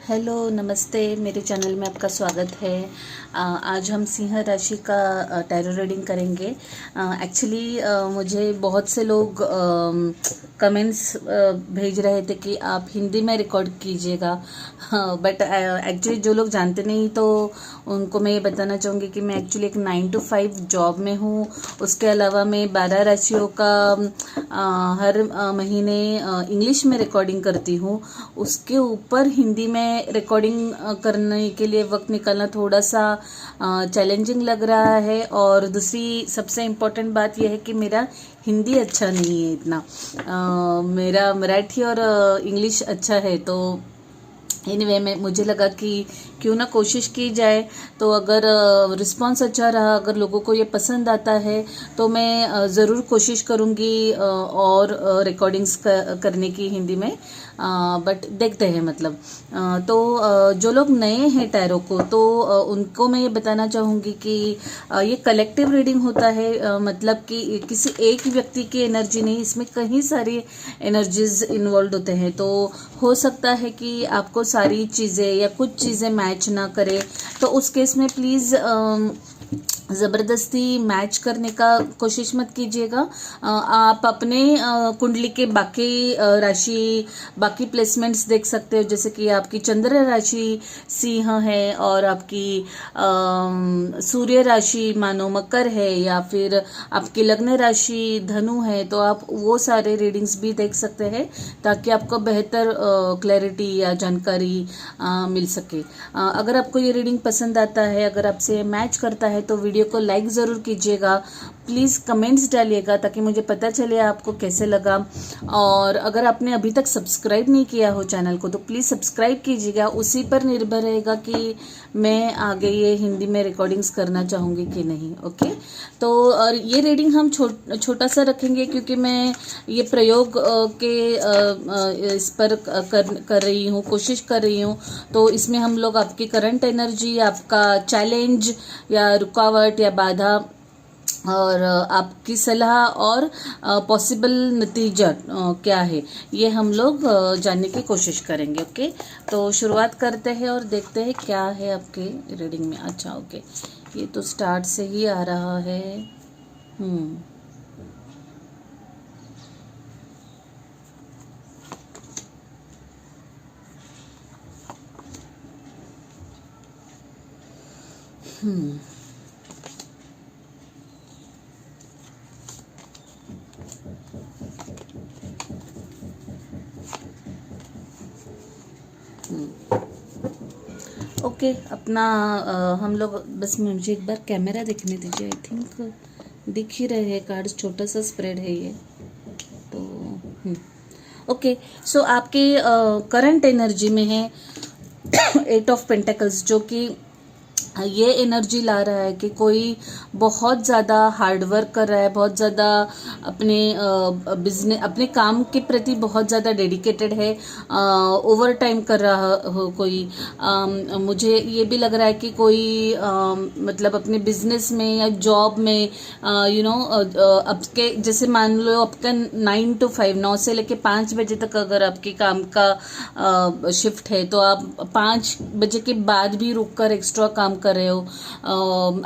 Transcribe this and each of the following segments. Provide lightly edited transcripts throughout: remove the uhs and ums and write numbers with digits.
Hello नमस्ते, मेरे channel में आपका स्वागत है। आज हम सिंह राशि का टैरो रीडिंग करेंगे। एक्चुअली मुझे बहुत से लोग कमेंट्स भेज रहे थे कि आप हिंदी में रिकॉर्ड कीजिएगा, बट एक्चुअली जो लोग जानते नहीं तो उनको मैं ये बताना चाहूँगी कि मैं एक्चुअली एक 9 to 5 जॉब में हूँ। उसके अलावा मैं 12 राशियों का हर महीने इंग्लिश में रिकॉर्डिंग करती हूँ। उसके ऊपर हिंदी में रिकॉर्डिंग करने के लिए वक्त निकालना थोड़ा सा चैलेंजिंग लग रहा है। और दूसरी सबसे इम्पोर्टेंट बात यह है कि मेरा हिंदी अच्छा नहीं है इतना। मेरा मराठी और इंग्लिश अच्छा है। तो एनीवे मुझे लगा कि क्यों ना कोशिश की जाए। तो अगर रिस्पांस अच्छा रहा, अगर लोगों को ये पसंद आता है तो मैं ज़रूर कोशिश करूँगी और रिकॉर्डिंग्स करने की हिंदी में। बट देखते हैं मतलब। तो जो लोग नए हैं टैरो को, तो उनको मैं ये बताना चाहूँगी कि ये कलेक्टिव रीडिंग होता है। मतलब कि किसी एक व्यक्ति की एनर्जी नहीं, इसमें कई सारी एनर्जीज इन्वॉल्व होते हैं। तो हो सकता है कि आपको सारी चीज़ें या कुछ चीज़ें मैच ना करे, तो उस केस में प्लीज़ ज़बरदस्ती मैच करने का कोशिश मत कीजिएगा। आप अपने कुंडली के बाकी राशि, बाकी प्लेसमेंट्स देख सकते हो। जैसे कि आपकी चंद्र राशि सिंह है और आपकी सूर्य राशि मानो मकर है, या फिर आपकी लग्न राशि धनु है, तो आप वो सारे रीडिंग्स भी देख सकते हैं ताकि आपको बेहतर क्लैरिटी या जानकारी मिल सके। अगर आपको ये रीडिंग पसंद आता है, अगर आपसे मैच करता है, तो वीडियो को लाइक ज़रूर कीजिएगा। प्लीज़ कमेंट्स डालिएगा ताकि मुझे पता चले आपको कैसे लगा। और अगर आपने अभी तक सब्सक्राइब नहीं किया हो चैनल को, तो प्लीज़ सब्सक्राइब कीजिएगा। उसी पर निर्भर रहेगा कि मैं आगे ये हिंदी में रिकॉर्डिंग्स करना चाहूँगी कि नहीं। ओके, तो और ये रीडिंग हम छोटा सा रखेंगे क्योंकि मैं ये प्रयोग इस पर कर रही हूँ, कोशिश कर रही हूँ। तो इसमें हम लोग आपकी करंट एनर्जी, आपका चैलेंज या रुकावट या बाधा, और आपकी सलाह और पॉसिबल नतीजा क्या है, ये हम लोग जानने की कोशिश करेंगे। ओके, तो शुरुआत करते हैं और देखते हैं क्या है आपके रीडिंग में। अच्छा, ओके, ये तो स्टार्ट से ही आ रहा है। ओके, अपना हम लोग बस, मुझे एक बार कैमरा देखने दीजिए। आई थिंक दिख ही रहे हैं कार्ड्स, छोटा सा स्प्रेड है ये तो। ओके, सो आपके करंट एनर्जी में है 8 ऑफ पेंटिकल्स, जो कि ये एनर्जी ला रहा है कि कोई बहुत ज़्यादा हार्ड वर्क कर रहा है, बहुत ज़्यादा अपने बिजनेस, अपने काम के प्रति बहुत ज़्यादा डेडिकेटेड है, ओवर टाइम कर रहा हो कोई। मुझे ये भी लग रहा है कि कोई मतलब अपने बिजनेस में या जॉब में आपके जैसे मान लो आपका 9 to 5, 9 से लेके 5 बजे तक अगर आपके काम का शिफ्ट है, तो आप 5 बजे के बाद भी रुक कर एक्स्ट्रा काम कर रहे हो।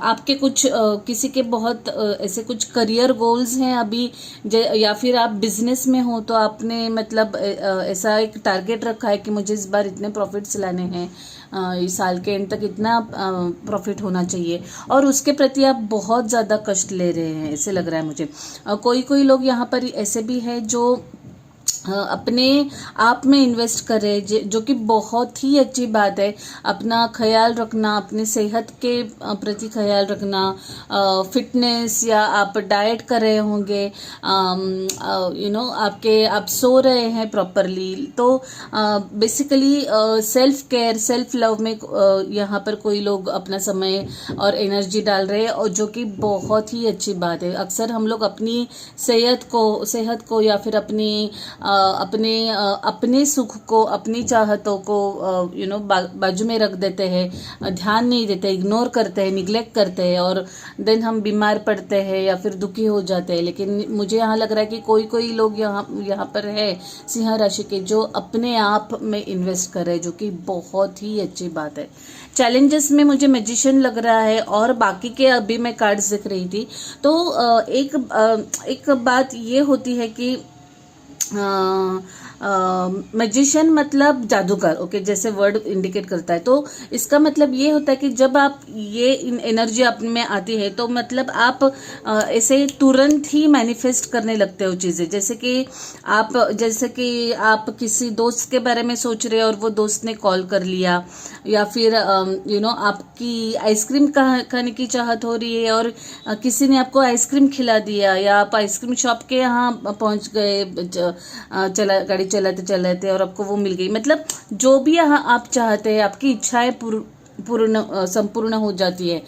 आपके कुछ किसी के बहुत ऐसे कुछ करियर गोल्स हैं अभी, या फिर आप बिजनेस में हो तो आपने मतलब ऐसा एक टारगेट रखा है कि मुझे इस बार इतने प्रॉफिट्स लाने हैं, इस साल के एंड तक इतना प्रॉफिट होना चाहिए, और उसके प्रति आप बहुत ज़्यादा कष्ट ले रहे हैं, ऐसे लग रहा है मुझे। कोई लोग यहाँ पर ऐसे भी हैं जो अपने आप में इन्वेस्ट कर रहे हैं, जो कि बहुत ही अच्छी बात है। अपना ख्याल रखना, अपनी सेहत के प्रति ख्याल रखना, फिटनेस, या आप डाइट कर रहे होंगे, आप सो रहे हैं प्रॉपरली, तो basically self care, self love में यहाँ पर कोई लोग अपना समय और एनर्जी डाल रहे हैं, और जो कि बहुत ही अच्छी बात है। अक्सर हम लोग अपनी सेहत को या फिर अपनी अपने सुख को, अपनी चाहतों को बाजू में रख देते हैं, ध्यान नहीं देते, इग्नोर करते हैं, निग्लेक्ट करते हैं, और देन हम बीमार पड़ते हैं या फिर दुखी हो जाते हैं। लेकिन मुझे यहाँ लग रहा है कि कोई लोग यहाँ पर है सिंह राशि के जो अपने आप में इन्वेस्ट कर रहे हैं, जो कि बहुत ही अच्छी बात है। चैलेंजेस में मुझे मैजिशियन लग रहा है, और बाकी के अभी मैं कार्ड्स देख रही थी तो एक बात ये होती है कि मैजिशियन मतलब जादूगर, ओके, जैसे वर्ड इंडिकेट करता है। तो इसका मतलब ये होता है कि जब आप ये एनर्जी आप में आती है तो मतलब आप ऐसे तुरंत ही मैनिफेस्ट करने लगते हो चीज़ें। जैसे कि आप किसी दोस्त के बारे में सोच रहे हो और वो दोस्त ने कॉल कर लिया, या फिर आपकी आइसक्रीम खाने की चाहत हो रही है और किसी ने आपको आइसक्रीम खिला दिया, या आप आइसक्रीम शॉप के यहाँ पहुँच गए गाड़ी चलाते चलाते और आपको वो मिल गई। मतलब जो भी आप चाहते हैं, आपकी इच्छाएं संपूर्ण हो जाती है।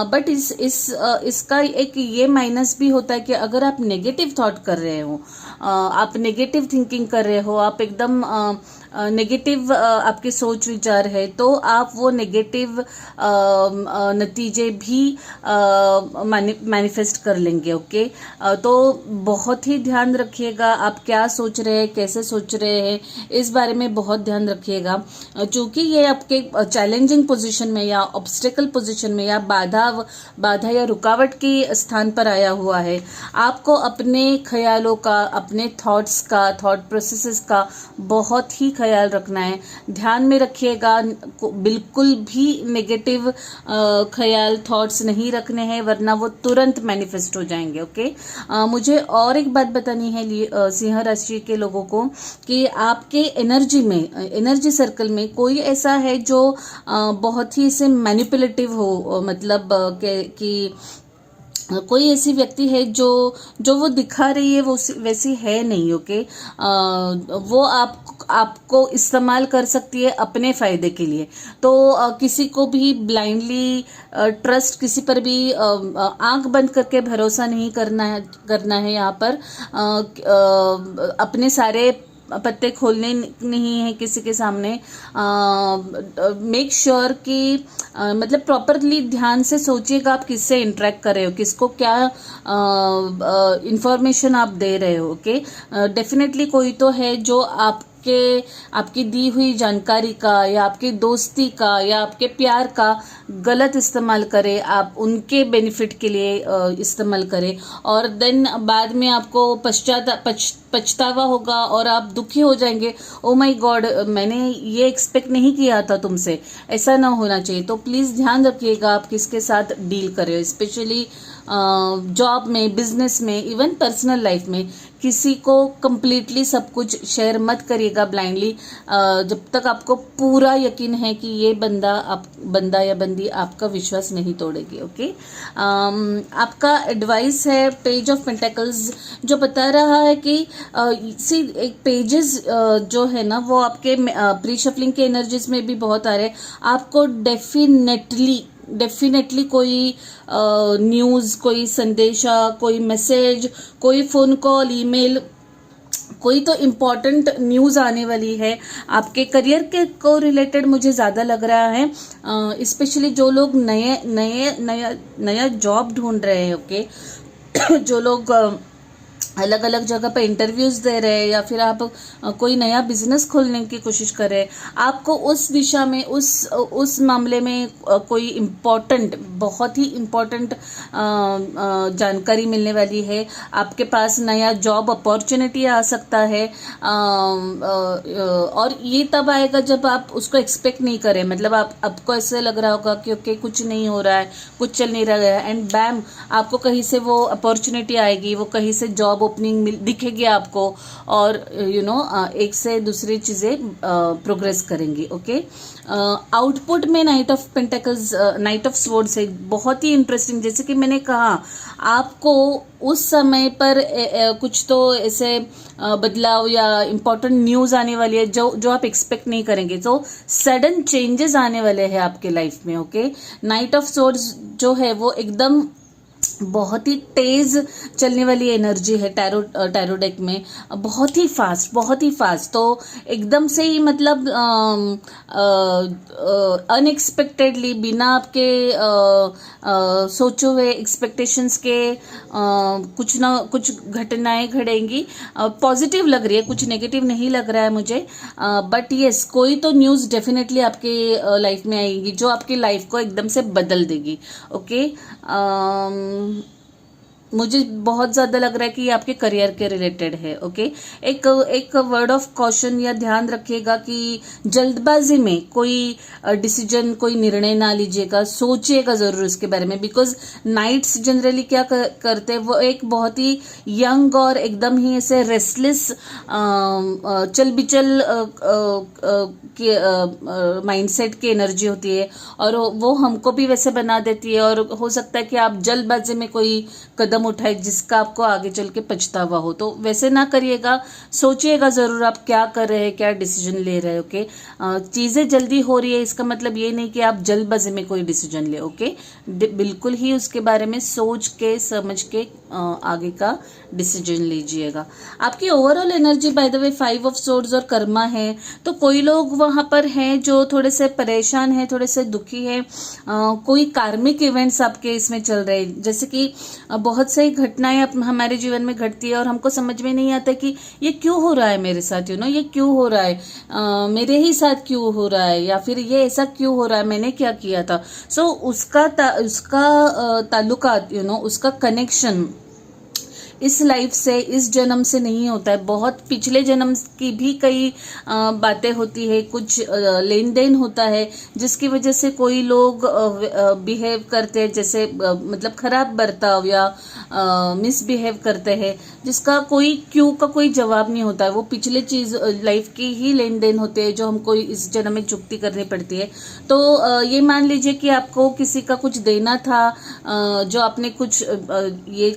बट इसका एक ये माइनस भी होता है कि अगर आप नेगेटिव थॉट कर रहे हो, आप नेगेटिव थिंकिंग कर रहे हो, आप एकदम नेगेटिव आपके सोच विचार है, तो आप वो नेगेटिव नतीजे भी मैनिफेस्ट कर लेंगे। ओके, तो बहुत ही ध्यान रखिएगा आप क्या सोच रहे हैं, कैसे सोच रहे हैं, इस बारे में बहुत ध्यान रखिएगा। क्योंकि ये आपके चैलेंजिंग पोजीशन में या ऑब्स्टेकल पोजीशन में या बाधा या रुकावट के स्थान पर आया हुआ है। आपको अपने ख्यालों का, अपने थॉट्स का, थॉट प्रोसेसेस का बहुत ही ख्याल रखना है। ध्यान में रखिएगा, बिल्कुल भी नेगेटिव ख्याल, थॉट्स नहीं रखने हैं, वरना वो तुरंत मैनिफेस्ट हो जाएंगे। ओके, मुझे और एक बात बतानी है सिंह राशि के लोगों को कि आपके एनर्जी सर्कल में कोई ऐसा है जो बहुत ही ऐसे मैनिपुलेटिव हो, मतलब कि कोई ऐसी व्यक्ति है जो वो दिखा रही है वो वैसी है नहीं। ओके, वो आपको इस्तेमाल कर सकती है अपने फायदे के लिए। तो किसी को भी ब्लाइंडली ट्रस्ट, किसी पर भी आंख बंद करके भरोसा नहीं करना है यहाँ पर। अपने सारे पत्ते खोलने नहीं है किसी के सामने। मेक श्योर कि मतलब प्रॉपरली ध्यान से सोचिएगा आप किससे इंटरेक्ट कर रहे हो, किसको क्या इंफॉर्मेशन आप दे रहे हो। ओके, डेफिनेटली कोई तो है जो आपकी दी हुई जानकारी का या आपकी दोस्ती का या आपके प्यार का गलत इस्तेमाल करे, आप उनके बेनिफिट के लिए इस्तेमाल करें, और देन बाद में आपको पछतावा होगा और आप दुखी हो जाएंगे। ओ माय गॉड, मैंने ये एक्सपेक्ट नहीं किया था तुमसे। ऐसा ना होना चाहिए। तो प्लीज़ ध्यान रखिएगा आप किसके साथ डील कर रहे हो, स्पेशली जॉब में, बिजनेस में, इवन पर्सनल लाइफ में। किसी को कंप्लीटली सब कुछ शेयर मत करिएगा ब्लाइंडली, जब तक आपको पूरा यकीन है कि ये बंदा या बंदी आपका विश्वास नहीं तोड़ेगी। ओके, आपका एडवाइस है पेज ऑफ पेंटेकल्स, जो बता रहा है कि एक पेजेस जो है ना वो आपके प्री शफलिंग के एनर्जीज में भी बहुत आ रहे हैं। आपको डेफिनेटली कोई न्यूज़, कोई संदेशा, कोई मैसेज, कोई फ़ोन कॉल, ईमेल, कोई तो इम्पॉर्टेंट न्यूज़ आने वाली है आपके करियर के को रिलेटेड। मुझे ज़्यादा लग रहा है स्पेशली जो लोग नया जॉब ढूंढ रहे हैं। ओके, जो लोग अलग अलग जगह पर इंटरव्यूज़ दे रहे हैं, या फिर आप कोई नया बिजनेस खोलने की कोशिश कर रहे हैं, आपको उस दिशा में, उस मामले में कोई बहुत ही इम्पोर्टेंट जानकारी मिलने वाली है। आपके पास नया जॉब अपॉर्चुनिटी आ सकता है, और ये तब आएगा जब आप उसको एक्सपेक्ट नहीं करें। मतलब आपको ऐसे लग रहा होगा कि ओके कुछ नहीं हो रहा है, कुछ चल नहीं रहा है, एंड बैम आपको कहीं से वो अपॉर्चुनिटी आएगी, वो कहीं से जॉब ओपनिंग दिखेगी आपको, और एक से दूसरी चीज़ें प्रोग्रेस करेंगी। ओके, आउटपुट में night of pentacles, night of swords है, बहुत ही इंटरेस्टिंग। जैसे कि मैंने कहा, आपको उस समय पर कुछ तो ऐसे बदलाव या इम्पोर्टेंट न्यूज़ आने वाली है जो आप एक्सपेक्ट नहीं करेंगे। तो सडन चेंजेस आने वाले हैं आपके लाइफ में। ओके, नाइट ऑफ स्वॉर्ड्स जो है वो एकदम बहुत ही तेज चलने वाली एनर्जी है टैरो डेक में, बहुत ही फास्ट। तो एकदम से ही मतलब अनएक्सपेक्टेडली, बिना आपके सोचे हुए एक्सपेक्टेशंस के कुछ ना कुछ घटनाएं घटेंगी। पॉजिटिव लग रही है, कुछ नेगेटिव नहीं लग रहा है मुझे, बट यस, कोई तो न्यूज़ डेफिनेटली आपके लाइफ में आएगी जो आपकी लाइफ को एकदम से बदल देगी। ओके, मुझे बहुत ज़्यादा लग रहा है कि ये आपके करियर के रिलेटेड है। ओके, एक वर्ड ऑफ कॉशन या ध्यान रखिएगा कि जल्दबाजी में कोई डिसीजन, कोई निर्णय ना लीजिएगा, सोचिएगा ज़रूर इसके बारे में। बिकॉज नाइट्स जनरली क्या करते हैं, वो एक बहुत ही यंग और एकदम ही ऐसे रेस्टलेस चल बिचल माइंडसेट की एनर्जी होती है, और वो हमको भी वैसे बना देती है। और हो सकता है कि आप जल्दबाजी में कोई कदम उठाए जिसका आपको आगे चल के पछतावा हो, तो वैसे ना करिएगा, सोचिएगा ज़रूर आप क्या कर रहे हैं, क्या डिसीजन ले रहे हैं। ओके, चीज़ें जल्दी हो रही है इसका मतलब ये नहीं कि आप जल्दबाजी में कोई डिसीजन ले। ओके, बिल्कुल ही उसके बारे में सोच के समझ के आगे का डिसीजन लीजिएगा। आपकी overall energy by the way 5 of swords और कर्मा है, तो कोई लोग वहाँ पर हैं जो थोड़े से परेशान हैं, थोड़े से दुखी हैं। कोई कार्मिक इवेंट्स आपके इसमें चल रहे हैं, जैसे कि बहुत सारी घटनाएं हमारे जीवन में घटती है और हमको समझ में नहीं आता कि ये क्यों हो रहा है मेरे साथ, ये क्यों हो रहा है, मेरे ही साथ क्यों हो रहा है, या फिर ये ऐसा क्यों हो रहा है, मैंने क्या किया था। सो उसका ताल्लुकात, उसका कनेक्शन इस लाइफ से, इस जन्म से नहीं होता है। बहुत पिछले जन्म की भी कई बातें होती है, कुछ लेन देन होता है जिसकी वजह से कोई लोग बिहेव करते हैं, जैसे मतलब खराब बर्ताव या मिसबिहेव करते हैं, जिसका कोई क्यों का कोई जवाब नहीं होता है। वो पिछले चीज लाइफ की ही लेन देन होते हैं जो हमको इस जन्म में चुकती करनी पड़ती है। तो ये मान लीजिए कि आपको किसी का कुछ देना था, जो आपने कुछ ये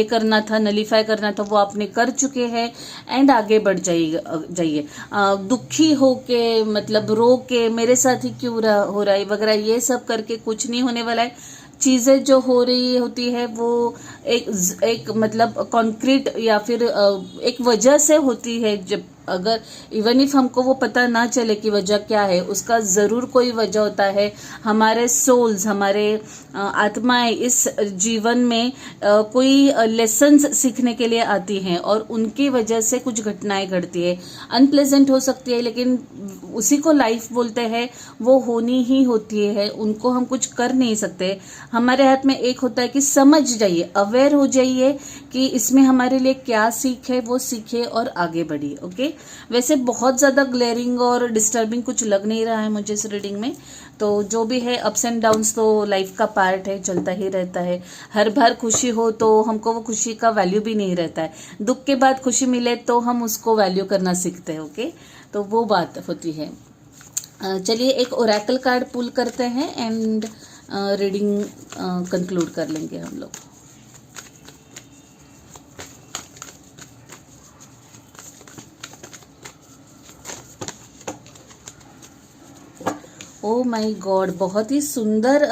करना था, नलीफाई करना था, वो आपने कर चुके हैं, एंड आगे बढ़ जाइए। दुखी हो के, मतलब रो के मेरे साथ ही क्यों हो रहा है वगैरह, ये सब करके कुछ नहीं होने वाला है। चीज़ें जो हो रही होती है वो एक मतलब कॉन्क्रीट या फिर एक वजह से होती है। जब अगर इवन इफ हमको वो पता ना चले कि वजह क्या है, उसका ज़रूर कोई वजह होता है। हमारे सोल्स, हमारे आत्माएं इस जीवन में कोई लेसन्स सीखने के लिए आती हैं और उनकी वजह से कुछ घटनाएं घटती है। अनप्लेजेंट हो सकती है, लेकिन उसी को लाइफ बोलते हैं, वो होनी ही होती है, उनको हम कुछ कर नहीं सकते। हमारे हाथ में एक होता है कि समझ जाइए, अवेयर हो जाइए कि इसमें हमारे लिए क्या सीख है, वो सीखे और आगे बढ़िए। ओके, वैसे बहुत ज़्यादा ग्लेरिंग और डिस्टर्बिंग कुछ लग नहीं रहा है मुझे इस रीडिंग में। तो जो भी है, अप्स एंड डाउन्स तो लाइफ का पार्ट है, चलता ही रहता है। हर बार खुशी हो तो हमको वो खुशी का वैल्यू भी नहीं रहता है, दुख के बाद खुशी मिले तो हम उसको वैल्यू करना सीखते हैं। ओके, तो वो बात होती है। चलिए एक ओरेकल कार्ड पुल करते हैं एंड रीडिंग कंक्लूड कर लेंगे हम लोग। ओ माय गॉड, बहुत ही सुंदर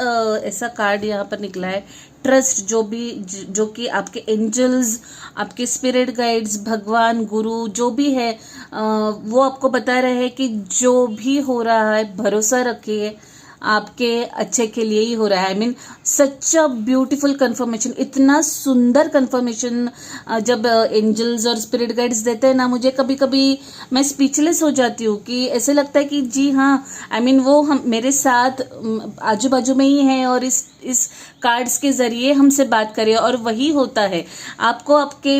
ऐसा कार्ड यहाँ पर निकला है। ट्रस्ट, जो कि आपके एंजल्स, आपके स्पिरिट गाइड्स, भगवान, गुरु जो भी है, वो आपको बता रहे हैं कि जो भी हो रहा है भरोसा रखिए, आपके अच्छे के लिए ही हो रहा है। I mean such a beautiful confirmation, इतना सुंदर कंफर्मेशन जब एंजल्स और स्पिरिट गाइड्स देते हैं ना, मुझे कभी कभी मैं स्पीचलेस हो जाती हूँ कि ऐसे लगता है कि जी हाँ, आई मीन वो हम मेरे साथ आजू बाजू में ही है और इस कार्ड्स के जरिए हमसे बात करें, और वही होता है। आपको आपके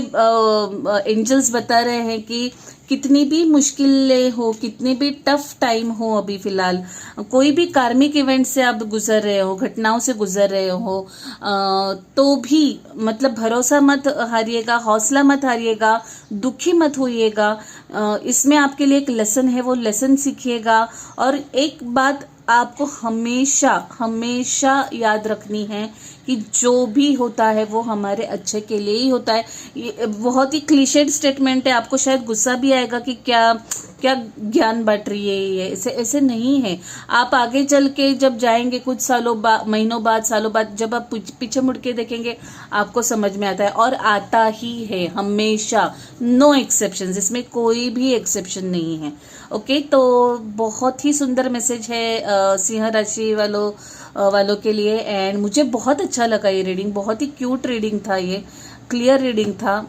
एंजल्स बता रहे हैं कि कितनी भी मुश्किलें हो, कितनी भी टफ टाइम हो, अभी फिलहाल कोई भी कार्मिक इवेंट से आप गुजर रहे हो, घटनाओं से गुजर रहे हो, तो भी मतलब भरोसा मत हारिएगा, हौसला मत हारिएगा, दुखी मत होइएगा। इसमें आपके लिए एक लेसन है, वो लेसन सीखिएगा। और एक बात आपको हमेशा हमेशा याद रखनी है कि जो भी होता है वो हमारे अच्छे के लिए ही होता है। ये बहुत ही क्लीशेड स्टेटमेंट है, आपको शायद गुस्सा भी आएगा कि क्या क्या ज्ञान बांट रही है ये, ऐसे ऐसे नहीं है। आप आगे चल के जब जाएंगे कुछ सालों बाद, महीनों बाद, सालों बाद, जब आप पीछे मुड़ के देखेंगे आपको समझ में आता है, और आता ही है हमेशा, नो एक्सेप्शन, इसमें कोई भी एक्सेप्शन नहीं है। ओके, तो बहुत ही सुंदर मैसेज है सिंह राशि वालों के लिए। एंड मुझे बहुत अच्छा लगा ये रीडिंग, बहुत ही क्यूट रीडिंग था, ये क्लियर रीडिंग था।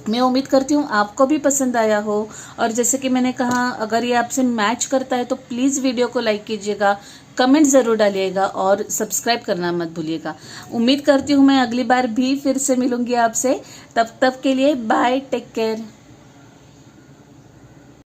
मैं उम्मीद करती हूँ आपको भी पसंद आया हो। और जैसे कि मैंने कहा, अगर ये आपसे मैच करता है तो प्लीज़ वीडियो को लाइक कीजिएगा, कमेंट ज़रूर डालिएगा और सब्सक्राइब करना मत भूलिएगा। उम्मीद करती हूँ मैं अगली बार भी फिर से मिलूंगी आपसे। तब तक के लिए बाय, टेक केयर।